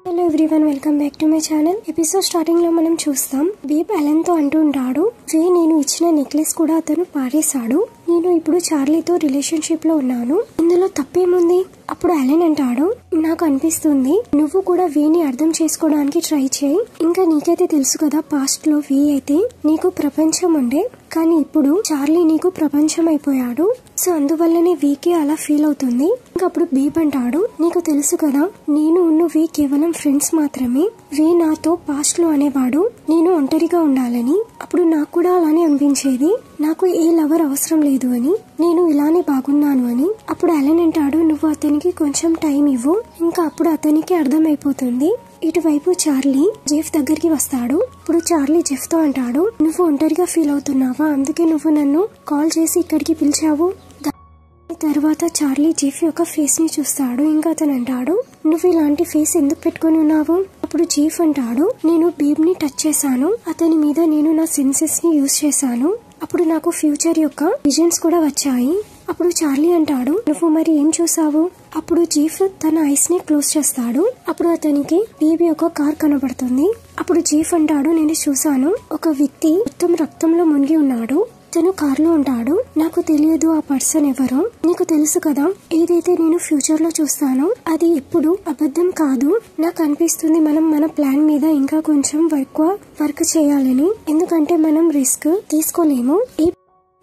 Hello everyone, welcome back to my channel. Episode starting లో మనం చూస్తాం, బేబ్ అలెన్ తో అంటూ ఉంటాడు, నేను ఇచ్చిన నెక్లెస్ కూడా అతను పారేశాడు. నేను ఇప్పుడు చార్లీతో రిలేషన్షిప్ లో ఉన్నాను, ఇందులో తప్పేముంది? అప్పుడు అలెన్ అంటాడు, నాకు అనిపిస్తుంది నువ్వు కూడా వీని అర్థం చేసుకోవడానికి ట్రై చేయి. ఇంకా నీకైతే తెలుసు కదా, పాస్ట్ లో వీ అయితే నీకు ప్రపంచం ఉండే, కానీ ఇప్పుడు చార్లీ నీకు ప్రపంచం అయిపోయాడు. సో అందువల్లనే వీకే అలా ఫీల్ అవుతుంది. ఇంకా అప్పుడు బేబ్ అంటాడు, నీకు తెలుసు కదా, నేను వీ కేవలం ఫ్రెండ్స్ మాత్రమే. వీ నాతో పాస్ట్ లో అనేవాడు నేను ఒంటరిగా ఉండాలని. అప్పుడు నాకు కూడా అలానే అనిపించేది, నాకు ఏ లవర్ అవసరం లేదు అని, నేను ఇలానే బాగున్నాను అని. అప్పుడు అలెన్ అంటాడు, నువ్వు అతనికి కొంచెం టైం ఇవ్వు, ఇంకా అప్పుడు అతనికి అర్థమైపోతుంది. ఇటువైపు చార్లీ జెఫ్ దగ్గరికి వస్తాడు. ఇప్పుడు చార్లీ జెఫ్ తో అంటాడు, నువ్వు ఒంటరిగా ఫీల్ అవుతున్నావా, అందుకే నువ్వు నన్ను కాల్ చేసి ఇక్కడికి పిలిచావు. తర్వాత చార్లీ జెఫ్ యొక్క ఫేస్ ని చూస్తాడు. ఇంకా అతను అంటాడు, నువ్వు ఇలాంటి ఫేస్ ఎందుకు పెట్టుకుని ఉన్నావు? అప్పుడు జెఫ్ అంటాడు, నేను బేబ్ ని టచ్ చేశాను, అతని మీద నేను నా సెన్సెస్ ని యూజ్ చేశాను, అప్పుడు నాకు ఫ్యూచర్ యొక్క విజన్స్ కూడా వచ్చాయి. అప్పుడు చార్లీ అంటాడు, నువ్వు మరి ఏం చూసావు? అప్పుడు జెఫ్ తన ఐస్ ని క్లోజ్ చేస్తాడు. అప్పుడు అతనికి బేబీ యొక్క కార్ కనబడుతుంది. అప్పుడు జెఫ్ అంటాడు, నేను చూసాను, ఒక వ్యక్తి మొత్తం రక్తంలో మునిగి ఉన్నాడు, తను కార్ లో ఉంటాడు, నాకు తెలియదు ఆ పర్సన్ ఎవరో. నీకు తెలుసు కదా, ఏదైతే నేను ఫ్యూచర్ లో చూస్తానో అది ఎప్పుడు అబద్ధం కాదు. నాకు అనిపిస్తుంది మనం మన ప్లాన్ మీద ఇంకా కొంచెం వర్క్ చేయాలని, ఎందుకంటే మనం రిస్క్ తీసుకోలేము. ఈ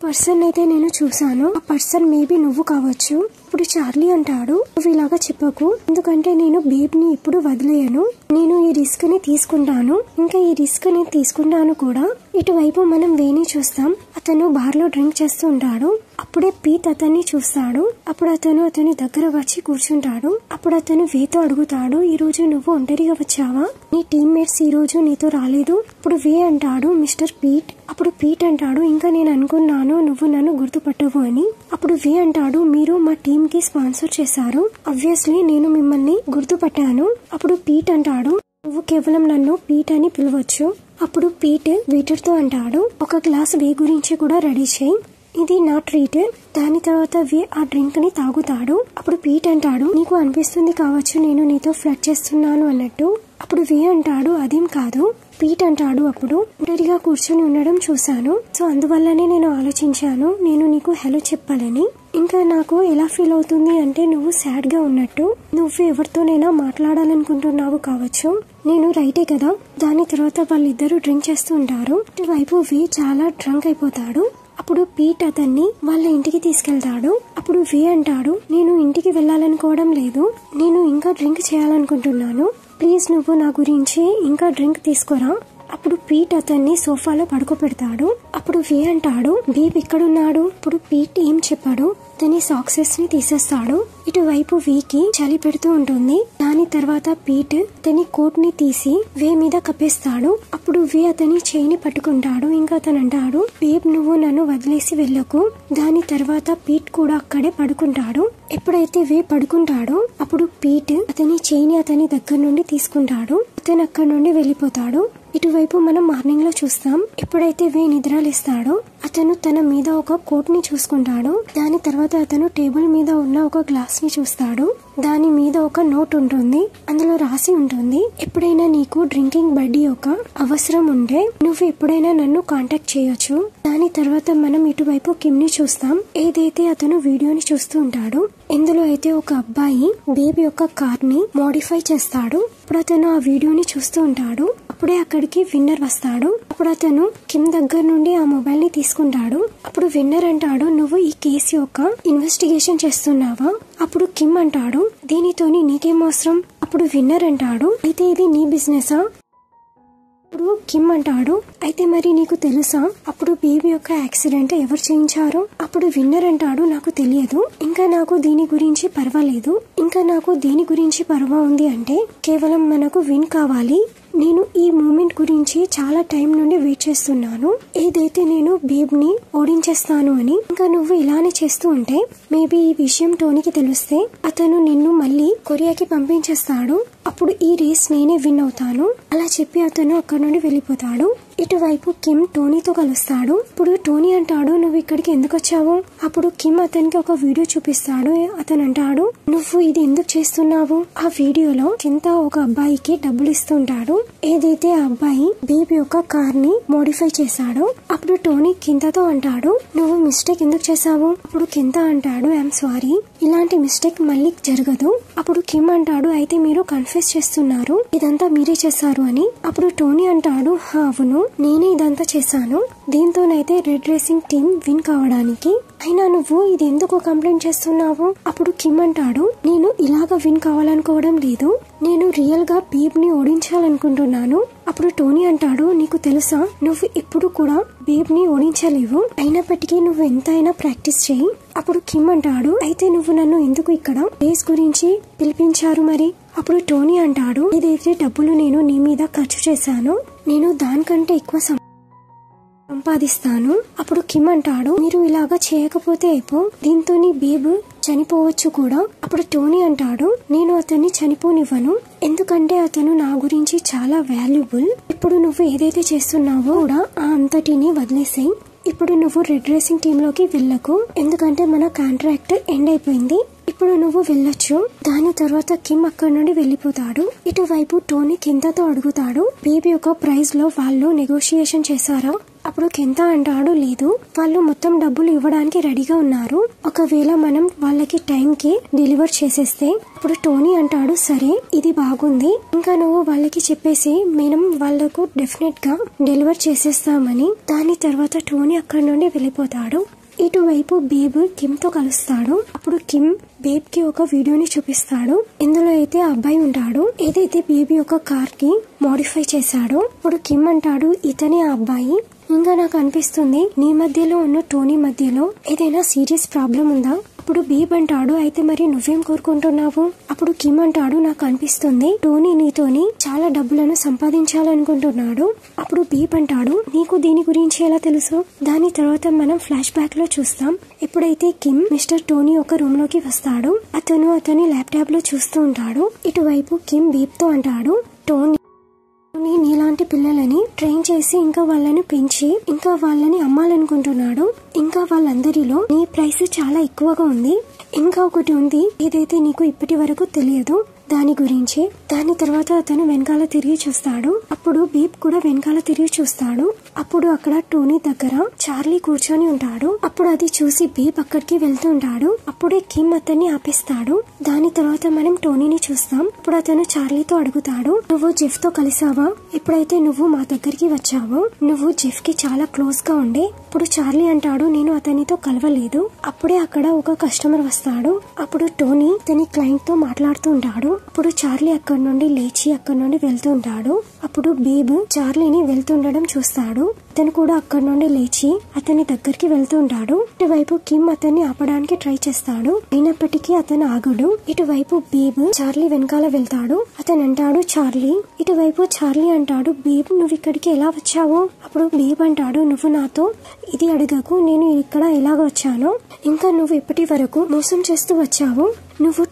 పర్సన్ అయితే నేను చూసాను, ఆ పర్సన్ మేబీ నువ్వు కావచ్చు. ఇప్పుడు చార్లీ అంటాడు, నువ్వు ఇలాగా చెప్పకు, ఎందుకంటే నేను బేబ్ ని ఇప్పుడు వదిలేయను, నేను ఈ రిస్క్ ని తీసుకుంటాను, ఇంకా ఈ రిస్క్ ని తీసుకుంటాను కూడా. ఇటువైపు మనం వేని చూస్తాం, అతను బార్ లో డ్రింక్ చేస్తూ ఉంటాడు. అప్పుడే పీట్ అతన్ని చూస్తాడు. అప్పుడు అతని దగ్గర వచ్చి కూర్చుంటాడు. అప్పుడు అతను వేతో అడుగుతాడు, ఈ రోజు నువ్వు ఒంటరిగా వచ్చావా? నీ టీమ్మేట్స్ ఈ రోజు నీతో రాలేదు? అప్పుడు వే అంటాడు, మిస్టర్ పీట్. అప్పుడు పీట్ అంటాడు, ఇంకా నేను అనుకున్నాను నువ్వు నన్ను గుర్తుపట్టవు అని. అప్పుడు వే అంటాడు, మీరు మా టీం కి స్పాన్సర్ చేశారు, ఆబ్వియస్లీ నేను మిమ్మల్ని గుర్తుపట్టాను. అప్పుడు పీట్ అంటాడు, నువ్వు కేవలం నన్ను పీట్ అని పిలవచ్చు. అప్పుడు పీట్ వెయిటర్ తో అంటాడు, ఒక గ్లాస్ వే గురించి కూడా రెడీ చేయి, ఇది నా ట్రీట్. దాని తర్వాత వే ఆ డ్రింక్ ని తాగుతాడు. అప్పుడు పీట్ అంటాడు, నీకు అనిపిస్తుంది కావచ్చు నేను నీతో ఫ్లర్ట్ చేస్తున్నాను అన్నట్టు. అప్పుడు వే అంటాడు, అదేం కాదు. పీట్ అంటాడు, అప్పుడు ఒంటరిగా కూర్చొని ఉండడం చూశాను, సో అందువల్లనే నేను ఆలోచించాను నేను నీకు హలో చెప్పాలని. ఇంకా నాకు ఎలా ఫీల్ అవుతుంది అంటే, నువ్వు సాడ్ గా ఉన్నట్టు, నువ్వు ఎవరితోనైనా మాట్లాడాలనుకుంటున్నావు కావచ్చు, నేను రైటే కదా. దాని తర్వాత వాళ్ళిద్దరూ డ్రింక్ చేస్తూ ఉంటారు. ఇటువైపు వే చాలా డ్రంక్ అయిపోతాడు. అప్పుడు పీట్ అతన్ని వాళ్ళ ఇంటికి తీసుకెళ్తాడు. అప్పుడు వే అంటాడు, నేను ఇంటికి వెళ్ళాలనుకోవడం లేదు, నేను ఇంకా డ్రింక్ చేయాలనుకుంటున్నాను, ప్లీజ్ నువ్వు నా గురించి ఇంకా డ్రింక్ తీసుకోరా. అప్పుడు పీట్ అతన్ని సోఫాలో పడుకోబెడతాడు. అప్పుడు వే అంటాడు, బేబ్ ఎక్కడున్నాడు? అప్పుడు పీట్ ఏం చెప్పాడు, తన సాక్సెస్ ని తీసేస్తాడు. ఇటువైపు వేకి చలి పెడుతూ ఉంటుంది. దాని తర్వాత పీట్ తన కోట్ ని తీసి వే మీద కప్పేస్తాడు. అప్పుడు వే అతని చేయిని పట్టుకుంటాడు. ఇంకా అతను అంటాడు, బేబ్ నువ్వు నన్ను వదిలేసి వెళ్ళకు. దాని తర్వాత పీట్ కూడా అక్కడే పడుకుంటాడు. ఎప్పుడైతే వే పడుకుంటాడో అప్పుడు పీట్ అతని చేయిని అతని దగ్గర నుండి తీసుకుంటాడు. అతను అక్కడ నుండి వెళ్ళిపోతాడు. ఇటువైపు మనం మార్నింగ్ లో చూస్తాం, ఎప్పుడైతే వే నిద్రలేస్తాడో అతను తన మీద ఒక కోట్ ని చూసుకుంటాడు. దాని తర్వాత అతను టేబుల్ మీద ఉన్న ఒక గ్లాస్ ని చూస్తాడు. దాని మీద ఒక నోట్ ఉంటుంది, అందులో రాసి ఉంటుంది, ఎప్పుడైనా నీకు డ్రింకింగ్ బడ్డీ యొక్క అవసరం ఉంటే నువ్వు ఎప్పుడైనా నన్ను కాంటాక్ట్ చేయొచ్చు. దాని తర్వాత మనం ఇటువైపు కిమ్ ని చూస్తాం, ఏదైతే అతను వీడియోని చూస్తూ ఉంటాడు. ఇందులో అయితే ఒక అబ్బాయి బేబీ యొక్క కార్ ని మోడిఫై చేస్తాడు. అప్పుడు అతను ఆ వీడియోని చూస్తూ ఉంటాడు. అప్పుడే అక్కడికి విన్నర్ వస్తాడు. అప్పుడు అతను కిమ్ దగ్గర నుండి ఆ మొబైల్ ని తీసుకుంటాడు. అప్పుడు విన్నర్ అంటాడు, నువ్వు ఈ కేసు యొక్క ఇన్వెస్టిగేషన్ చేస్తున్నావా? అప్పుడు కిమ్ అంటాడు, దీనితోని నీకేం అవసరం? అప్పుడు విన్నర్ అంటాడు, అయితే ఇది నీ బిజినెసా? అప్పుడు కిమ్ అంటాడు, అయితే మరి నీకు తెలుసా అప్పుడు బేబీ యొక్క యాక్సిడెంట్ ఎవరు చేయించారు? అప్పుడు విన్నర్ అంటాడు, నాకు తెలియదు, ఇంకా నాకు దీని గురించి పర్వాలేదు, ఇంకా నాకు దీని గురించి పర్వా ఉంది అంటే కేవలం మనకు విన్ కావాలి. నేను ఈ మూమెంట్ గురించి చాలా టైం నుండి వెయిట్ చేస్తున్నాను, ఏదైతే నేను బేబ్ ని ఓడించేస్తాను అని. ఇంకా నువ్వు ఇలానే చేస్తూ ఉంటే మేబీ ఈ విషయం టోనీకి తెలిస్తే అతను నిన్ను మళ్ళీ కొరియాకి పంపించేస్తాడు, అప్పుడు ఈ రేస్ నేనే విన్ అవుతాను. అలా చెప్పి అతను అక్కడ నుండి వెళ్ళిపోతాడు. ఇటువైపు కిమ్ టోనీతో కలుస్తాడు. ఇప్పుడు టోనీ అంటాడు, నువ్వు ఇక్కడికి ఎందుకు వచ్చావు? అప్పుడు కిమ్ అతనికి ఒక వీడియో చూపిస్తాడు. అతను అంటాడు, నువ్వు ఇది ఎందుకు చేస్తున్నావు? ఆ వీడియోలో కింద ఒక అబ్బాయికి డబ్బులు ఇస్తుంటాడు. ఏదైతే ఆ అబ్బాయి బేబీ యొక్క కార్ ని మోడిఫై చేశాడో. అప్పుడు టోనీ కిందతో అంటాడు, నువ్వు మిస్టేక్ ఎందుకు చేశావు? అప్పుడు కింద అంటాడు, ఐఎమ్ సారీ, ఇలాంటి మిస్టేక్ మళ్ళీ జరగదు. అప్పుడు కిమ్ అంటాడు, అయితే మీరు కన్ఫెస్ చేస్తున్నారు ఇదంతా మీరే చేశారు అని. అప్పుడు టోనీ అంటాడు, అవును, నేనే ఇదంతా చేశాను. దీంతోనైతే రెడ్ రేసింగ్ టీమ్ విన్ కావడానికి. అయినా నువ్వు ఇది ఎందుకు కంప్లైంట్ చేస్తున్నావు? అప్పుడు కిమ్ అంటాడు, నేను ఇలాగా విన్ కావాలనుకోవడం లేదు, నేను రియల్ గా బీబ్ ని ఓడించాలనుకుంటున్నాను. అప్పుడు టోనీ అంటాడు, నీకు తెలుసా, నువ్వు ఇప్పుడు కూడా బీబ్ ని ఓడించలేవు, అయినప్పటికీ నువ్వు ఎంతైనా ప్రాక్టీస్ చేయి. అప్పుడు కిమ్ అంటాడు, అయితే నువ్వు నన్ను ఎందుకు ఇక్కడ రేస్ గురించి పిలిపించారు మరి? అప్పుడు టోనీ అంటాడు, ఏదైతే డబ్బులు నేను నీ మీద ఖర్చు చేశానో నేను దానికంటే ఎక్కువ సంపాదిస్తాను. అప్పుడు కిమ్ అంటాడు, మీరు ఇలాగా చేయకపోతే అయిపో, దీంతో నీ బేబ్ చనిపోవచ్చు కూడా. అప్పుడు టోనీ అంటాడు, నేను అతన్ని చనిపోనివ్వను, ఎందుకంటే అతను నా గురించి చాలా వాల్యుబుల్. ఇప్పుడు నువ్వు ఏదైతే చేస్తున్నావో కూడా ఆ అంతటిని వదిలేసేయి. ఇప్పుడు నువ్వు రెడ్ రేసింగ్ టీమ్ లోకి వెళ్ళకు, ఎందుకంటే మన కాంట్రాక్ట్ ఎండ్ అయిపోయింది. ఇప్పుడు నువ్వు వెళ్ళొచ్చు. దాని తర్వాత కిమ్ అక్కడి నుండి వెళ్లిపోతాడు. ఇటువైపు టోనీ కిందతో అడుగుతాడు, బేబీ యొక్క ప్రైజ్ లో వాళ్ళు నెగోషియేషన్ చేశారా? అప్పుడు కింద అంటాడు, లేదు, వాళ్ళు మొత్తం డబ్బులు ఇవ్వడానికి రెడీగా ఉన్నారు, ఒకవేళ మనం వాళ్ళకి టైం కి డెలివర్ చేసేస్తే. అప్పుడు టోనీ అంటాడు, సరే, ఇది బాగుంది, ఇంకా నువ్వు వాళ్ళకి చెప్పేసి మనం వాళ్ళకు డెఫినెట్ గా డెలివర్ చేసేస్తామని. దాని తర్వాత టోనీ అక్కడి నుండి వెళ్ళిపోతాడు. ఇటువైపు బేబ్ కిమ్ తో కలుస్తాడు. అప్పుడు కిమ్ బేబ్ కి ఒక వీడియోని చూపిస్తాడు. ఇందులో అయితే అబ్బాయి ఉంటాడు, ఏదైతే బేబీ యొక్క కార్ కి మోడిఫై చేశాడో. ఇప్పుడు కిమ్ అంటాడు, ఇతనే ఆ అబ్బాయి. ఇంకా నాకు అనిపిస్తుంది నీ మధ్యలో ఉన్న టోనీ మధ్యలో ఏదైనా సీరియస్ ప్రాబ్లం ఉందా? అప్పుడు బేబ్ అంటాడు, అయితే మరి నువ్వేం కోరుకుంటున్నావు? అప్పుడు కిమ్ అంటాడు, నాకు అనిపిస్తుంది టోనీ నీతోని చాలా డబ్బులను సంపాదించాలనుకుంటున్నాడు. అప్పుడు బేబ్ అంటాడు, నీకు దీని గురించి ఎలా తెలుసు? దాని తర్వాత మనం ఫ్లాష్ బ్యాక్ లో చూస్తాం. ఎప్పుడైతే కిమ్ మిస్టర్ టోనీ ఒక రూమ్ లోకి వస్తాడు, అతను అతని ల్యాప్టాప్ లో చూస్తూ ఉంటాడు. ఇటువైపు కిమ్ బేబ్ తో అంటాడు, టోనీ నీలాంటి పిల్లలని ట్రైన్ చేసి ఇంకా వాళ్ళని పెంచి ఇంకా వాళ్ళని అమ్మాలనుకుంటున్నాడు. ఇంకా వాళ్ళందరిలో నీ ప్రైస్ చాలా ఎక్కువగా ఉంది. ఇంకా ఒకటి ఉంది, ఏదైతే నీకు ఇప్పటి వరకు తెలియదు దాని గురించి. దాని తర్వాత అతను వెనకాల తిరిగి చూస్తాడు. అప్పుడు బీప్ కూడా వెనకాల తిరిగి చూస్తాడు. అప్పుడు అక్కడ టోనీ దగ్గర చార్లీ కూర్చొని ఉంటాడు. అప్పుడు అది చూసి బీప్ అక్కడికి వెళ్తూ ఉంటాడు. అప్పుడే కిమ్ అతన్ని ఆపేస్తాడు. దాని తర్వాత మనం టోనీని చూస్తాం. ఇప్పుడు అతను చార్లీతో అడుగుతాడు, నువ్వు జెఫ్ తో కలిసావా? ఎప్పుడైతే నువ్వు మా దగ్గరికి వచ్చావో నువ్వు జెఫ్ కి చాలా క్లోజ్ గా ఉండే. ఇప్పుడు చార్లీ అంటాడు, నేను అతనితో కలవలేదు. అప్పుడే అక్కడ ఒక కస్టమర్ వస్తాడు. అప్పుడు టోనీ తన క్లయింట్ తో మాట్లాడుతూ ఉంటాడు. అప్పుడు చార్లీ అక్కడి నుండి లేచి అక్కడి నుండి వెళ్తూ ఉంటాడు. అప్పుడు బేబ్ చార్లీని వెళ్తుండడం చూస్తాడు. అతను కూడా అక్కడి నుండి లేచి అతని దగ్గరికి వెళ్తూ ఉంటాడు. ఇటువైపు కిమ్ అతన్ని ఆపడానికి ట్రై చేస్తాడు, అయినప్పటికీ అతను ఆగడు. ఇటువైపు బేబ్ చార్లీ వెనకాల వెళ్తాడు. అతను అంటాడు, చార్లీ. ఇటువైపు చార్లీ అంటాడు, బేబ్ నువ్వు ఇక్కడికి ఎలా వచ్చావు? అప్పుడు బేబ్ అంటాడు, నువ్వు నాతో ఇది అడగకు, నేను ఇక్కడ ఎలాగ వచ్చానో. ఇంకా నువ్వు ఇప్పటి వరకు మోసం చేస్తూ వచ్చావు, నువ్వు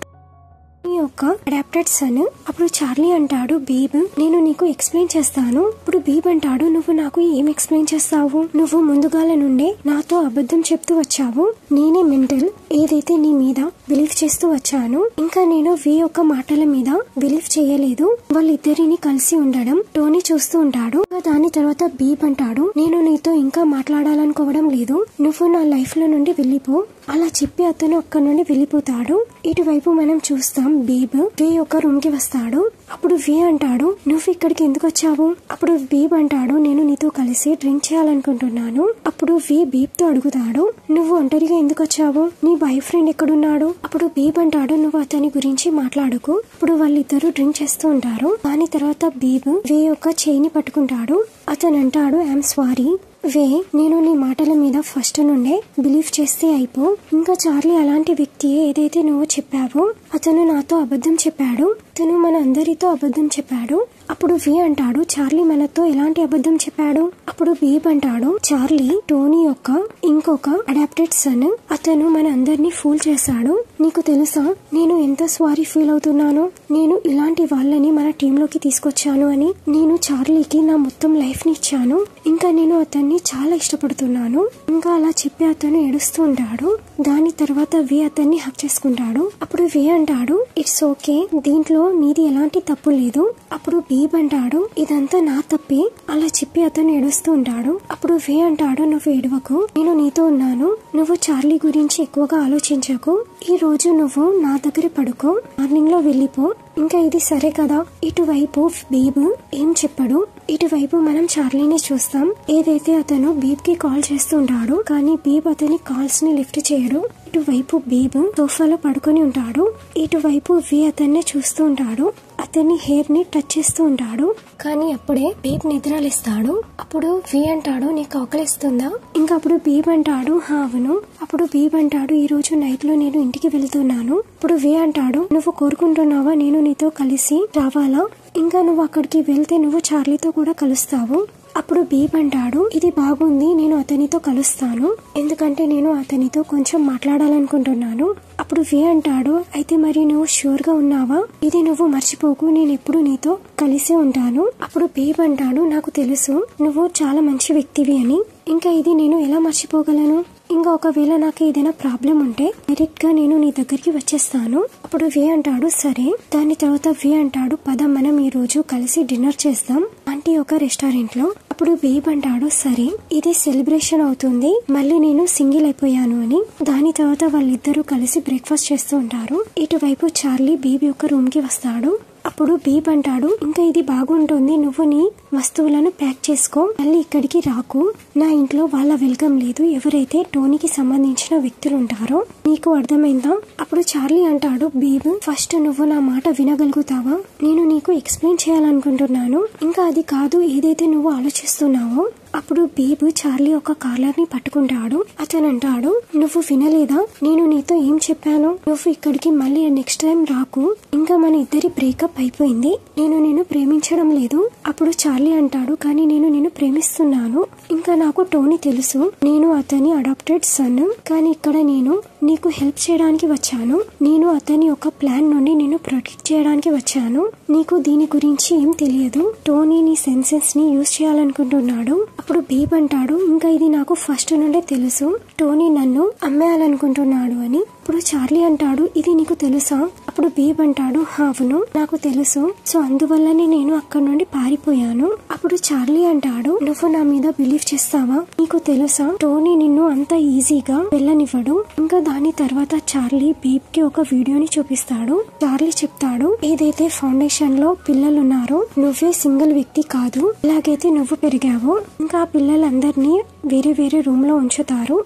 యొక్క అడాప్టెడ్ సన్. అప్పుడు చార్లీ అంటాడు, బేబ్ నేను నీకు ఎక్స్ప్లెయిన్ చేస్తాను. ఇప్పుడు బేబ్ అంటాడు, నువ్వు నాకు ఏం ఎక్స్ప్లెయిన్ చేస్తావు? నువ్వు ముందుగాల నుండే నాతో అబద్ధం చెప్తూ వచ్చావు. నేనే మెంటల్ ఏదైతే నీ మీద బిలీవ్ చేస్తూ వచ్చాను. ఇంకా నేను వే యొక్క మాటల మీద బిలీవ్ చేయలేదు. వాళ్ళిద్దరిని కలిసి ఉండడం టోనీ చూస్తూ ఉంటాడు. దాని తర్వాత బేబ్ అంటాడు, నేను నీతో ఇంకా మాట్లాడాలనుకోవడం లేదు, నువ్వు నా లైఫ్ లో నుండి వెళ్ళిపో. అలా చెప్పి అతను అక్కడి నుండి వెళ్ళిపోతాడు. ఇటువైపు మనం చూస్తాం, బేబ్ వే యొక్క రూమ్ కి వస్తాడు. అప్పుడు వే అంటాడు, నువ్వు ఇక్కడికి ఎందుకు వచ్చావు? అప్పుడు బేబ్ అంటాడు, నేను నీతో కలిసి డ్రింక్ చేయాలనుకుంటున్నాను. అప్పుడు వే బేబ్ తో అడుగుతాడు, నువ్వు ఒంటరిగా ఎందుకు వచ్చావు? నీ బాయ్ ఫ్రెండ్ ఎక్కడున్నాడు? అప్పుడు బేబ్ అంటాడు, నువ్వు అతని గురించి మాట్లాడుకు. అప్పుడు వాళ్ళిద్దరూ డ్రింక్ చేస్తూ ఉంటారు. దాని తర్వాత బేబ్ వే యొక్క చేయిని పట్టుకుంటాడు. అతను అంటాడు, ఐఎమ్ సారీ వే, నేను నీ మాటల మీద ఫస్ట్ నుండే బిలీవ్ చేస్తే అయిపో. ఇంకా చార్లీ అలాంటి వ్యక్తి ఏదైతే నువ్వు చెప్పావో అతను నాతో అబద్ధం చెప్పాడు. అతను మన అందరితో అబద్ధం చెప్పాడు. అప్పుడు వి అంటాడు, చార్లీ మనతో ఎలాంటి అబద్ధం చెప్పాడు? అప్పుడు బీబ్ అంటాడు, చార్లీ టోనీ యొక్క ఇంకొక అడాప్టెడ్ సన్. అతను మన అందరినీ ఫూల్ చేశాడు. నీకు తెలుసా నేను ఎంత సారీ ఫీల్ అవుతున్నానో? నేను ఇలాంటి వాళ్ళని మన టీంలోకి తీసుకొచ్చాను అని. నేను చార్లీకి నా మొత్తం లైఫ్ ని ఇచ్చాను. ఇంకా నేను అతన్ని చాలా ఇష్టపడుతున్నాను. ఇంకా అలా చెప్పి అతను ఏడుస్తూ ఉంటాడు. దాని తర్వాత వి అతన్ని హక్ చేసుకుంటాడు. అప్పుడు వి అంటాడు, ఇట్స్ ఓకే, దీంట్లో నీది ఎలాంటి తప్పు లేదు. అప్పుడు బీబ్ అంటాడు, ఇదంతా నా తప్పే. అలా చెప్పి అతను ఏడుస్తూ ఉంటాడు. అప్పుడు వి అంటాడు, నువ్వు ఏడవకు, నేను నీతో ఉన్నాను. నువ్వు చార్లీ గురించి ఎక్కువగా ఆలోచించకు. ఈ రోజు నువ్వు నా దగ్గర పడుకో, మార్నింగ్ లో వెళ్ళిపో. ఇంకా ఇది సరే కదా. ఇటువైపు బీబ్ ఏం చెప్పడు. ఇటువైపు మనం చార్లీని చూస్తాం. ఏదైతే అతను బీబ్ కి కాల్ చేస్తుంటాడు, కానీ బీబ్ అతని కాల్స్ ని లిఫ్ట్ చేయడు. ఇటువైపు బీబ్ సోఫాలో పడుకొని ఉంటాడు. ఇటువైపు వి అతన్ని చూస్తూ ఉంటాడు. అతన్ని హెయిర్ ని టచ్ చేస్తూ ఉంటాడు. కానీ అప్పుడే బీబ్ నిద్రలేస్తాడు. అప్పుడు వి అంటాడు, నీకు ఆకలిస్తుందా? ఇంకా అప్పుడు బీబ్ అంటాడు, అవును. అప్పుడు బీబ్ అంటాడు, ఈ రోజు నైట్ లో నేను ఇంటికి వెళ్తున్నాను. ఇప్పుడు వి అంటాడు, నువ్వు కోరుకుంటున్నావా నేను నీతో కలిసి రావాలా? ఇంకా నువ్వు అక్కడికి వెళ్తే నువ్వు చార్లీతో కూడా కలుస్తావు. అప్పుడు బీబ్ అంటాడు, ఇది బాగుంది, నేను అతనితో కలుస్తాను, ఎందుకంటే నేను అతనితో కొంచెం మాట్లాడాలనుకుంటున్నాను. అప్పుడు వి అంటాడు, అయితే మరి నువ్వు ష్యూర్ గా ఉన్నావా? ఇది నువ్వు మర్చిపోకు, నేను ఎప్పుడు నీతో కలిసి ఉంటాను. అప్పుడు బీబ్ అంటాడు, నాకు తెలుసు నువ్వు చాలా మంచి వ్యక్తివి అని. ఇంకా ఇది నేను ఎలా మర్చిపోగలను? ఇంకా ఒకవేళ నాకు ఏదైనా ప్రాబ్లం ఉంటే డైరెక్ట్ గా నేను నీ దగ్గరికి వచ్చేస్తాను. అప్పుడు వి అంటాడు, సరే. దాని తర్వాత వి అంటాడు, పద మనం ఈ రోజు కలిసి డిన్నర్ చేస్తాం ఆంటీ ఒక రెస్టారెంట్ లో. అప్పుడు బీబ్ అంటాడు, సరే, ఇది సెలబ్రేషన్ అవుతుంది, మళ్ళీ నేను సింగిల్ అయిపోయాను అని. దాని తర్వాత వాళ్ళిద్దరూ కలిసి బ్రేక్ఫాస్ట్ చేస్తూ ఉంటారు. ఇటువైపు చార్లీ బీబ్ యొక్క రూమ్ కి వస్తాడు. అప్పుడు బీబ్ అంటాడు, ఇంకా ఇది బాగుంటుంది, నువ్వు నీ వస్తువులను ప్యాక్ చేసుకో, మళ్ళీ ఇక్కడికి రాకు. నా ఇంట్లో వాళ్ళ వెల్కమ్ లేదు. ఎవరైతే టోనీకి సంబంధించిన వ్యక్తులు ఉంటారో నీకు అర్థమైందా? అప్పుడు చార్లీ అంటాడు, బీబ్ ఫస్ట్ నువ్వు నా మాట వినగలుగుతావా? నేను నీకు ఎక్స్ప్లెయిన్ చేయాలనుకుంటున్నాను. ఇంకా అది కాదు ఏదైతే నువ్వు ఆలోచిస్తున్నావో. అప్పుడు బీబ్ చార్లీ ఒక కాలర్ ని పట్టుకుంటాడు. అతను అంటాడు, నువ్వు వినలేదా? నేను నీతో ఏం చెప్పాను? నువ్వు ఇక్కడికి మళ్ళీ నెక్స్ట్ టైం రాకు. ఇంకా మన ఇద్దరి బ్రేకప్ అయిపోయింది. నేను నిన్ను ప్రేమించడం లేదు. అప్పుడు చార్లీ అంటాడు, కానీ నేను నిన్ను ప్రేమిస్తున్నాను. ఇంకా నాకు టోనీ తెలుసు, నేను అతని అడాప్టెడ్ సన్. కానీ ఇక్కడ నేను నీకు హెల్ప్ చేయడానికి వచ్చాను. నేను అతని ఒక ప్లాన్ నుండి నిన్ను ప్రొటెక్ట్ చేయడానికి వచ్చాను. నీకు దీని గురించి ఏం తెలియదు. టోనీ నీ సెన్సెస్ ని యూజ్ చేయాలనుకుంటున్నాడు. అప్పుడు బీబ్ అంటాడు, ఇంకా ఇది నాకు ఫస్ట్ నుండే తెలుసు, టోనీ నన్ను అమ్మేయాలనుకుంటున్నాడు అని. ఇప్పుడు చార్లీ అంటాడు, ఇది నీకు తెలుసా? అప్పుడు బీబ్ అంటాడు, అవును నాకు తెలుసు, సో అందువల్లనే నేను అక్కడ నుండి పారిపోయాను. అప్పుడు చార్లీ అంటాడు, నువ్వు నా మీద బిలీవ్ చేస్తావా? నీకు తెలుసా టోనీ నిన్ను అంత ఈజీగా వెళ్ళనివ్వడు. ఇంకా దాని తర్వాత చార్లీ బీబ్ కి ఒక వీడియోని చూపిస్తాడు. చార్లీ చెప్తాడు, ఏదైతే ఫౌండేషన్ లో పిల్లలున్నారో నువ్వే సింగిల్ వ్యక్తి కాదు, ఎలాగైతే నువ్వు పెరిగావో. ఇంకా ఆ పిల్లలందరినీ వేరే వేరే రూమ్ లో ఉంచుతారు.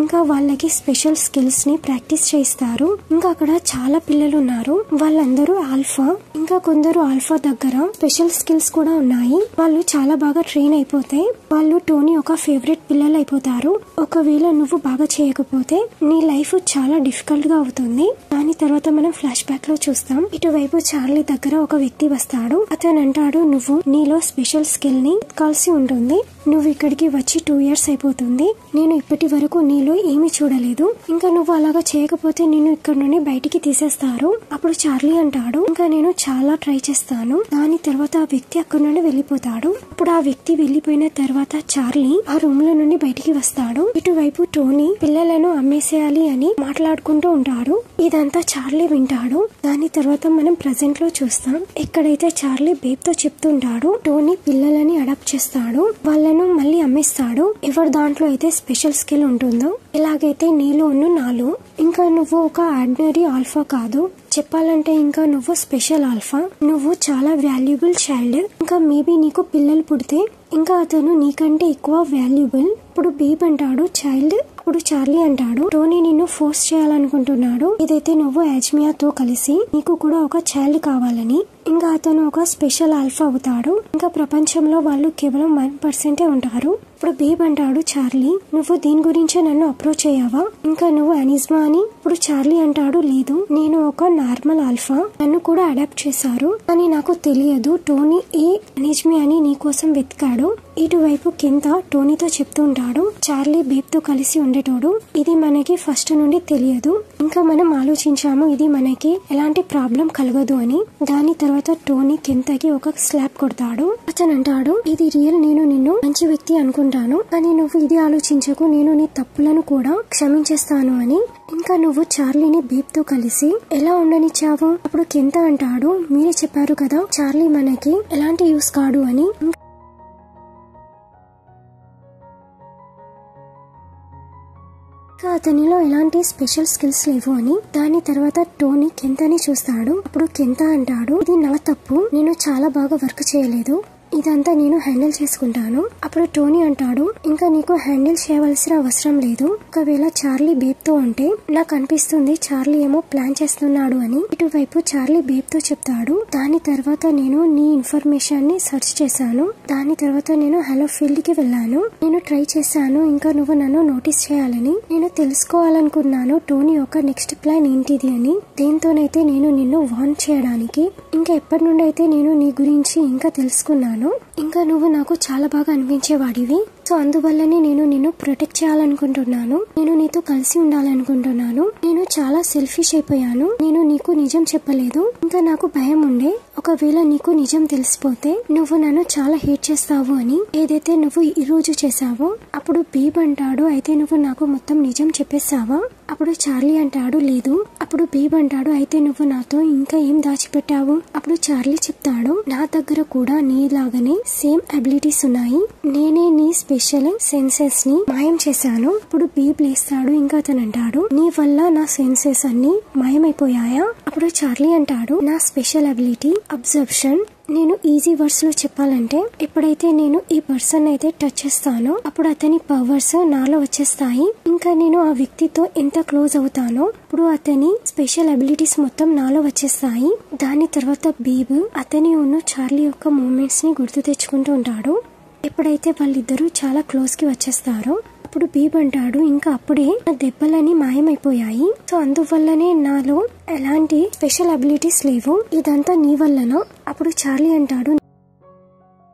ఇంకా వాళ్ళకి స్పెషల్ స్కిల్స్ ని ప్రాక్టీస్ చేయిస్తారు. ఇంకా అక్కడ చాలా పిల్లలు ఉన్నారు. వాళ్ళందరూ ఆల్ఫా. ఇంకా కొందరు ఆల్ఫా దగ్గర స్పెషల్ స్కిల్స్ కూడా ఉన్నాయి. వాళ్ళు చాలా బాగా ట్రైన్ అయిపోతే వాళ్ళు టోనీ ఒక ఫేవరెట్ పిల్లలు అయిపోతారు. ఒకవేళ నువ్వు బాగా చేయకపోతే నీ లైఫ్ చాలా డిఫికల్ట్ గా అవుతుంది. దాని తర్వాత మనం ఫ్లాష్ బ్యాక్ లో చూస్తాం. ఇటువైపు చార్లీ దగ్గర ఒక వ్యక్తి వస్తాడు. అతను అంటాడు, నువ్వు నీలో స్పెషల్ స్కిల్ ని ఎత్తుకాల్సి ఉంటుంది. నువ్వు ఇక్కడికి వచ్చి 2 years అయిపోతుంది. నేను ఇప్పటి వరకు నీలో ఏమీ చూడలేదు. ఇంకా నువ్వు అలాగా చేయకపోతే నిన్ను ఇక్కడ నుండి బయటికి తీసేస్తారు. అప్పుడు చార్లీ అంటాడు, ఇంకా నేను చాలా ట్రై చేస్తాను. దాని తర్వాత ఆ వ్యక్తి అక్కడ నుండి వెళ్లిపోతాడు. అప్పుడు ఆ వ్యక్తి వెళ్లిపోయిన తర్వాత చార్లీ ఆ రూమ్ లో నుండి బయటికి వస్తాడు. ఇటువైపు టోనీ పిల్లలను అమ్మేసేయాలి అని మాట్లాడుకుంటూ ఉంటాడు. ఇదంతా చార్లీ వింటాడు. దాని తర్వాత మనం ప్రెసెంట్ లో చూస్తాం. ఎక్కడైతే చార్లీ బేబ్ తో చెప్తుంటాడు, టోనీ పిల్లలని అడాప్ట్ చేస్తాడు, వాళ్ళను మళ్ళీ అమ్మేస్తాడు. ఎవరి దాంట్లో అయితే స్పెషల్ స్కిల్ ఉంటుందో, ఎలాగైతే నీలో ఉన్న నాలో. ఇంకా నువ్వు ఒక ఆర్డినరీ ఆల్ఫా కాదు, చెప్పాలంటే ఇంకా నువ్వు స్పెషల్ ఆల్ఫా. నువ్వు చాలా వాల్యుబుల్ చైల్డ్. ఇంకా మేబీ నీకు పిల్లలు పుడితే ఇంకా అతను నీకంటే ఎక్కువ వాల్యుబుల్. ఇప్పుడు బీబ్ అంటాడు, చైల్డ్ అప్పుడు చార్లీ అంటాడు, టోనీ నిన్ను ఫోర్స్ చేయాలనుకుంటున్నాడు, ఏదైతే నువ్వు యాజ్మియాతో కలిసి నీకు కూడా ఒక చైల్డ్ కావాలని. ఇంకా అతను ఒక స్పెషల్ ఆల్ఫా అవుతాడు. ఇంకా ప్రపంచంలో వాళ్ళు కేవలం 1% ఉంటారు. ఇప్పుడు బేబ్ అంటాడు, చార్లీ నువ్వు దీని గురించే నన్ను అప్రోచ్ అయ్యావా, ఇంకా నువ్వు అనిజ్మా అని. ఇప్పుడు చార్లీ అంటాడు, లేదు నేను ఒక నార్మల్ ఆల్ఫా, నన్ను కూడా అడాప్ట్ చేశారు, కానీ నాకు తెలియదు టోనీ ఏ అనిజ్మి అని నీకోసం వెతికాడు. ఇటువైపు కింద టోనీతో చెప్తూ ఉంటాడు, చార్లీ బేబ్ తో కలిసి ఉండేటోడు, ఇది మనకి ఫస్ట్ నుండి తెలియదు, ఇంకా మనం ఆలోచించాము ఇది మనకి ఎలాంటి ప్రాబ్లం కలగదు అని. దాని తర్వాత టోనీ కిందకి ఒక స్లాప్ కొడతాడు. అతను అంటాడు, ఇది రియల్, నేను నిన్ను మంచి వ్యక్తి అనుకుంటాను, కానీ నువ్వు ఇది ఆలోచించకు, నేను నీ తప్పులను కూడా క్షమించేస్తాను అని. ఇంకా నువ్వు చార్లీని బేబ్ తో కలిసి ఎలా ఉండనిచ్చావు. అప్పుడు కింద అంటాడు, మీరే చెప్పారు కదా చార్లీ మనకి ఎలాంటి యూస్ కాడు అని. అతనిలో ఎలాంటి స్పెషల్ స్కిల్స్ లేవు అని. దాని తర్వాత టోనీ కెంతాని చూస్తాడు. అప్పుడు కెంతా అంటాడు, ఇది నా తప్పు, నేను చాలా బాగా వర్క్ చేయలేదు, ఇదంతా నేను హ్యాండిల్ చేసుకుంటాను. అప్పుడు టోనీ అంటాడు, ఇంకా నీకు హ్యాండిల్ చేయవలసిన అవసరం లేదు, ఒకవేళ చార్లీ బేబ్ తో ఉంటే నాకు అనిపిస్తుంది చార్లీ ఏమో ప్లాన్ చేస్తున్నాడు అని. ఇటువైపు చార్లీ బేబ్ తో చెప్తాడు, దాని తర్వాత నేను నీ ఇన్ఫర్మేషన్ ని సెర్చ్ చేశాను, దాని తర్వాత నేను హలో ఫీల్డ్ కి వెళ్ళాను, నేను ట్రై చేశాను, ఇంకా నువ్వు నన్ను నోటీస్ చేయాలని నేను తెలుసుకోవాలనుకున్నాను టోనీ యొక్క నెక్స్ట్ ప్లాన్ ఏంటిది అని. దేంతోనైతే నేను నిన్ను వార్న్ చేయడానికి, ఇంకా ఎప్పటి నుండి అయితే నేను నీ గురించి ఇంకా తెలుసుకున్నాను, ఇంకా నువ్వు నాకు చాలా బాగా అనిపించేవాడివి, సో అందువల్లనే నేను నిన్ను ప్రొటెక్ట్ చేయాలనుకుంటున్నాను, నేను నీతో కలిసి ఉండాలనుకుంటున్నాను, నేను చాలా సెల్ఫిష్ అయిపోయాను, నేను నీకు నిజం చెప్పలేదు, ఇంకా నాకు భయం ఉండే ఒకవేళ నీకు నిజం తెలిసిపోతే నువ్వు నన్ను చాలా హేట్ చేస్తావు అని, ఏదైతే నువ్వు ఈ రోజు చేసావో. అప్పుడు బేబ్ అంటాడు, అయితే నువ్వు నాకు మొత్తం నిజం చెప్పేస్తావా. అప్పుడు చార్లీ అంటాడు, లేదు. అప్పుడు బేబ్ అంటాడు, అయితే నువ్వు నాతో ఇంకా ఏం దాచిపెట్టావు. అప్పుడు చార్లీ చెప్తాడు, నా దగ్గర కూడా నీలాగానే సేమ్ అబిలిటీస్ ఉన్నాయి, నేనే నీ స్పెషల్ సెన్సెస్ ని మాయం చేశాను. ఇప్పుడు బేబ్ లేస్తాడు, ఇంకా అతను అంటాడు, నీ వల్ల నా సెన్సెస్ అన్ని మాయమైపోయాయా. అప్పుడు చార్లీ అంటాడు, నా స్పెషల్ అబిలిటీ అబ్జర్ప్షన్. నేను ఈజీ వర్డ్స్ లో చెప్పాలంటే, ఎప్పుడైతే నేను ఈ పర్సన్ అయితే టచ్ చేస్తానో అప్పుడు అతని పవర్స్ నాలో వచ్చేస్తాయి, ఇంకా నేను ఆ వ్యక్తితో ఎంత క్లోజ్ అవుతానో ఇప్పుడు అతని స్పెషల్ అబిలిటీస్ మొత్తం నాలో వచ్చేస్తాయి. దాని తర్వాత బేబ్ అతని ఉన్న చార్లీ యొక్క మూమెంట్స్ ని గుర్తు తెచ్చుకుంటూ ఉంటాడు. ఎప్పుడైతే వాళ్ళిద్దరూ చాలా క్లోజ్ కి వచ్చేస్తారో అప్పుడు బేబ్ అంటాడు, ఇంకా అప్పుడే నా దెబ్బలని మాయమైపోయాయి, సో అందువల్లనే నాలో ఎలాంటి స్పెషల్ అబిలిటీస్ లేవు, ఇదంతా నీ వల్లనో. అప్పుడు చార్లీ అంటాడు,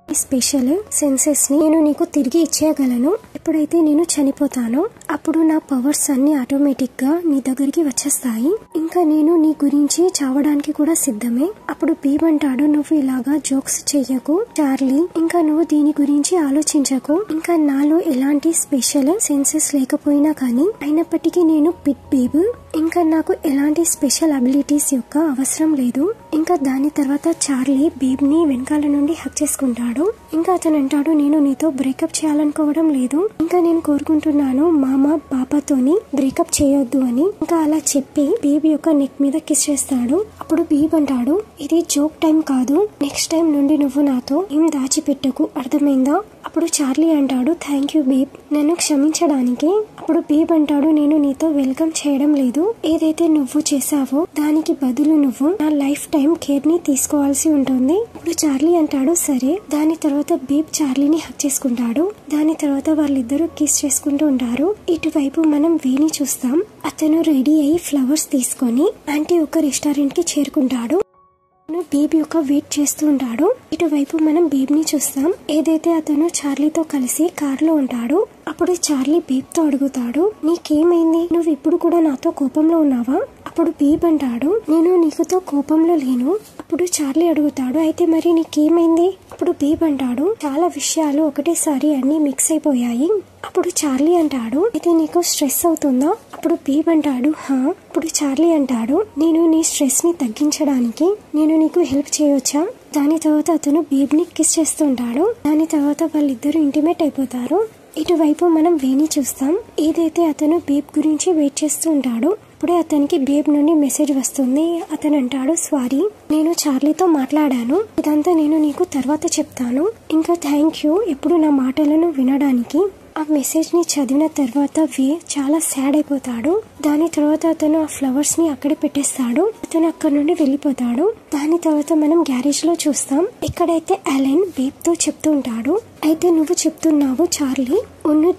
స్పెషల్ సెన్సెస్ ని నేను నీకు తిరిగి ఇచ్చేయగలను, ఎప్పుడైతే నేను చనిపోతానో అప్పుడు నా పవర్స్ అన్ని ఆటోమేటిక్ గా నీ దగ్గరికి వచ్చేస్తాయి, ఇంకా నేను నీ గురించి చావడానికి కూడా సిద్ధమే. అప్పుడు బేబ్ అంటాడు, నువ్వు ఇలాగా జోక్స్ చెయ్యకు చార్లీ, ఇంకా నువ్వు దీని గురించి ఆలోచించకు, ఇంకా నాలో ఎలాంటి స్పెషల్ సెన్సెస్ లేకపోయినా కానీ అయినప్పటికీ నేను పిట్ బేబ్, ఇంకా నాకు ఎలాంటి స్పెషల్ అబిలిటీస్ యొక్క అవసరం లేదు. ఇంకా దాని తర్వాత చార్లీ బేబ్ ని వెనకాల నుండి హక్ చేసుకుంటాడు. ఇంకా అతను అంటాడు, నేను నీతో బ్రేకప్ చేయాలనుకోవడం లేదు, ఇంకా నేను కోరుకుంటున్నాను మామ బాబాతోని బ్రేకప్ చేయొద్దు అని. ఇంకా అలా చెప్పి బేబీ యొక్క నెక్ మీద కిస్ చేస్తాడు. అప్పుడు బేబ్ అంటాడు, ఇది జోక్ టైం కాదు, నెక్స్ట్ టైం నుండి నువ్వు నాతో ఏం దాచిపెట్టకు, అర్థమైందా. అప్పుడు చార్లీ అంటాడు, థ్యాంక్ యూ బేబ్, నన్ను క్షమించడానికి. అప్పుడు బేబ్ అంటాడు, నేను నీతో వెల్కమ్ చేయడం లేదు, ఏదైతే నువ్వు చేసావో దానికి బదులు నువ్వు నా లైఫ్ టైం కేర్ ని తీసుకోవాల్సి ఉంటుంది. ఇప్పుడు చార్లీ అంటాడు, సరే. దాని తర్వాత బేబ్ చార్లీని హక్ చేసుకుంటాడు. దాని తర్వాత వాళ్ళిద్దరూ కిస్ చేసుకుంటూ ఉంటారు. ఇటువైపు మనం వేని చూస్తాం. అతను రెడీ అయ్యి ఫ్లవర్స్ తీసుకొని ఆంటీ ఒక రెస్టారెంట్ కి చేరుకుంటాడు. బేబీ యొక్క వెయిట్ చేస్తూ ఉంటాడు. ఇటువైపు మనం బేబ్ ని చూస్తాం. ఏదైతే అతను చార్లీతో కలిసి కార్ లో ఉంటాడు. అప్పుడు చార్లీ బేబ్ తో అడుగుతాడు, నీకేమైంది, నువ్వు ఇప్పుడు కూడా నాతో కోపంలో ఉన్నావా. అప్పుడు బేబ్ అంటాడు, నేను నీకుతో కోపంలో లేను. అప్పుడు చార్లీ అడుగుతాడు, అయితే మరి నీకేమైంది. అప్పుడు బేబ్ అంటాడు, చాలా విషయాలు ఒకటేసారి అన్ని మిక్స్ అయిపోయాయి. అప్పుడు చార్లీ అంటాడు, అయితే నీకు స్ట్రెస్ అవుతుందా. అప్పుడు బేబ్ అంటాడు, హా. అప్పుడు చార్లీ అంటాడు, నేను నీ స్ట్రెస్ ని తగ్గించడానికి నేను నీకు హెల్ప్ చేయవచ్చా. దాని తర్వాత అతను బేబ్ ని కిస్ చేస్తుంటాడు. దాని తర్వాత వాళ్ళిద్దరు ఇంటిమేట్ అయిపోతారు. ఇటువైపు మనం వేణి చూస్తాం. ఏదైతే అతను బేబ్ గురించి వెయిట్ చేస్తూ ఉంటాడు. అప్పుడే అతనికి బేబ్ నుండి మెసేజ్ వస్తుంది. అతను అంటాడు, సారీ, నేను చార్లీతో మాట్లాడాను, ఇదంతా నేను నీకు తర్వాత చెప్తాను, ఇంకా థ్యాంక్ యూ ఎప్పుడు నా మాటలను వినడానికి. ఆ మెసేజ్ ని చదివిన తర్వాత వే చాలా సాడ్ అయిపోతాడు. దాని తర్వాత అతను ఆ ఫ్లవర్స్ ని అక్కడే పెట్టేస్తాడు. అతను అక్కడ నుండి వెళ్ళిపోతాడు. దాని తర్వాత మనం గ్యారేజ్ లో చూస్తాం. ఇక్కడైతే అలెన్ బేబ్ తో చెప్తూ ఉంటాడు, అయితే నువ్వు చెప్తున్నావు చార్లీ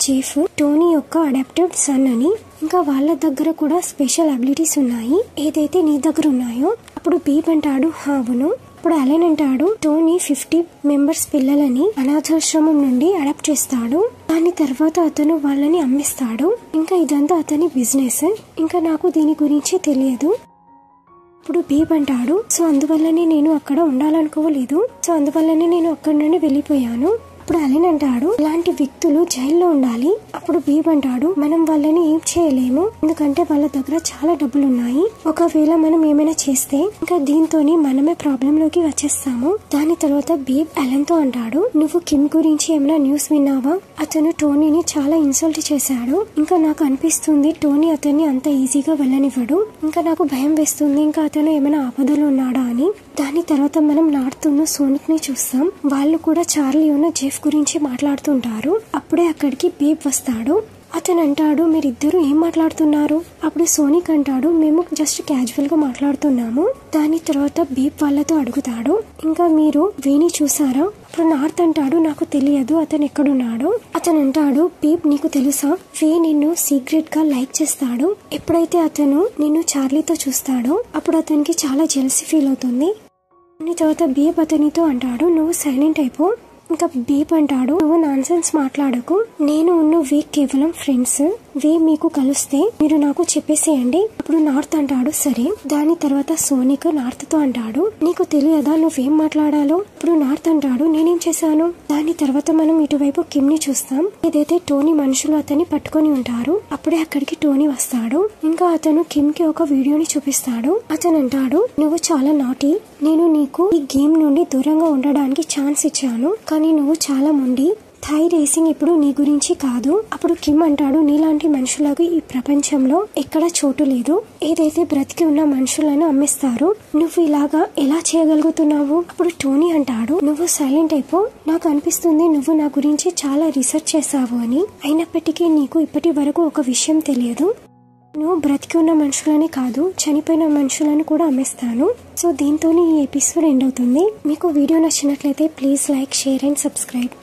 జెఫ్ టోనీ యొక్క అడాప్టివ్ సన్ అని, ఇంకా వాళ్ళ దగ్గర కూడా స్పెషల్ అబిలిటీస్ ఉన్నాయి ఏదైతే నీ దగ్గర ఉన్నాయో. అప్పుడు బేబ్ అంటాడు అవును. ఇప్పుడు అలెన్ అంటాడు టోనీ 50 మెంబర్స్ పిల్లలని అనాథాశ్రమం నుండి అడాప్ట్ చేస్తాడు. దాని తర్వాత అతను వాళ్ళని అమ్మిస్తాడు. ఇంకా ఇదంతా అతని బిజినెస్. ఇంకా నాకు దీని గురించి తెలియదు. ఇప్పుడు బేబ్ అంటాడు సో అందువల్లనే నేను అక్కడ ఉండాలనుకోలేదు. సో అందువల్లనే నేను అక్కడ నుండి వెళ్ళిపోయాను. ఇప్పుడు అలెన్ అంటాడు ఇలాంటి వ్యక్తులు జైల్లో ఉండాలి. అప్పుడు బేబ్ అంటాడు మనం వాళ్ళని ఏం చేయలేము, ఎందుకంటే వాళ్ళ దగ్గర చాలా డబ్బులు ఉన్నాయి. ఒకవేళ మనం ఏమైనా చేస్తే ఇంకా దీంతోని మనమే ప్రాబ్లం లోకి వచ్చేస్తాము. దాని తర్వాత బేబ్ అలెన్ తో అంటాడు నువ్వు కిమ్ గురించి ఏమైనా న్యూస్ విన్నావా? అతను టోనీని చాలా ఇన్సల్ట్ చేశాడు. ఇంకా నాకు అనిపిస్తుంది టోనీ అతన్ని అంత ఈజీగా వెళ్ళనివ్వడు. ఇంకా నాకు భయం వేస్తుంది ఇంకా అతను ఏమైనా ఆపదలో ఉన్నాడా అని. దాని తర్వాత మనం నార్తున్న సోనిక్ ని చూస్తాం. వాళ్ళు కూడా చార్లీ ఉన్న జెఫ్ గురించి మాట్లాడుతుంటారు. అప్పుడే అక్కడికి బేబ్ వస్తాడు. అతను అంటాడు మీరిద్దరు ఏం మాట్లాడుతున్నారు? అప్పుడు సోనిక్ అంటాడు మేము జస్ట్ క్యాజువల్ గా మాట్లాడుతున్నాము. దాని తర్వాత బేబ్ వాళ్ళతో అడుగుతాడు ఇంకా మీరు వేని చూసారా? అప్పుడు నార్త్ అంటాడు నాకు తెలియదు అతను ఎక్కడున్నాడు. అతను అంటాడు బేబ్ నీకు తెలుసా వే నిన్ను సీక్రెట్ గా లైక్ చేస్తాడు. ఎప్పుడైతే అతను నిన్ను చార్లీతో చూస్తాడో అప్పుడు అతనికి చాలా జెలసీ ఫీల్ అవుతుంది. దాని తర్వాత బేబ్ అతనితో అంటాడు నువ్వు సైలెంట్ అయిపో. ఇంకా బేబ్ అంటాడు నువ్వు నాన్సెన్స్ మాట్లాడకు, నేను వే కేవలం ఫ్రెండ్స్. వే మీకు కలిస్తే మీరు నాకు చెప్పేసేయండి. అప్పుడు నార్త్ అంటాడు సరే. దాని తర్వాత సోనిక్ నార్త్ తో అంటాడు నీకు తెలియదా నువ్వేం మాట్లాడాలో? ఇప్పుడు నార్త్ అంటాడు నేనేం చేశాను? దాని తర్వాత మనం ఇటువైపు కిమ్ ని చూస్తాం. ఏదైతే టోనీ మనుషులు అతన్ని పట్టుకొని ఉంటారు. అప్పుడే అక్కడికి టోనీ వస్తాడు. ఇంకా అతను కిమ్ కి ఒక వీడియోని చూపిస్తాడు. అతను అంటాడు నువ్వు చాలా నాటి, నేను నీకు ఈ గేమ్ నుండి దూరంగా ఉండడానికి ఛాన్స్ ఇచ్చాను కానీ నువ్వు చాలా మొండి. థాయ్ రేసింగ్ ఇప్పుడు నీ గురించి కాదు. అప్పుడు కిమ్ అంటాడు నీలాంటి మనుషులకు ఈ ప్రపంచంలో ఎక్కడ చోటు లేదు. ఏదైతే బ్రతికి ఉన్న మనుషులను అమ్మిస్తారు. నువ్వు ఇలాగా ఎలా చేయగలుగుతున్నావు? అప్పుడు టోనీ అంటాడు నువ్వు సైలెంట్ అయిపో. నాకు అనిపిస్తుంది నువ్వు నా గురించి చాలా రీసెర్చ్ చేసావు అని. అయినప్పటికీ నీకు ఇప్పటి వరకు ఒక విషయం తెలియదు. నువ్వు బ్రతికి ఉన్న మనుషులని కాదు చనిపోయిన మనుషులను కూడా అమ్మేస్తాను. సో దీంతో ఈ ఎపిసోడ్ ఎండ్ అవుతుంది. మీకు వీడియో నచ్చినట్లయితే please like, share and subscribe.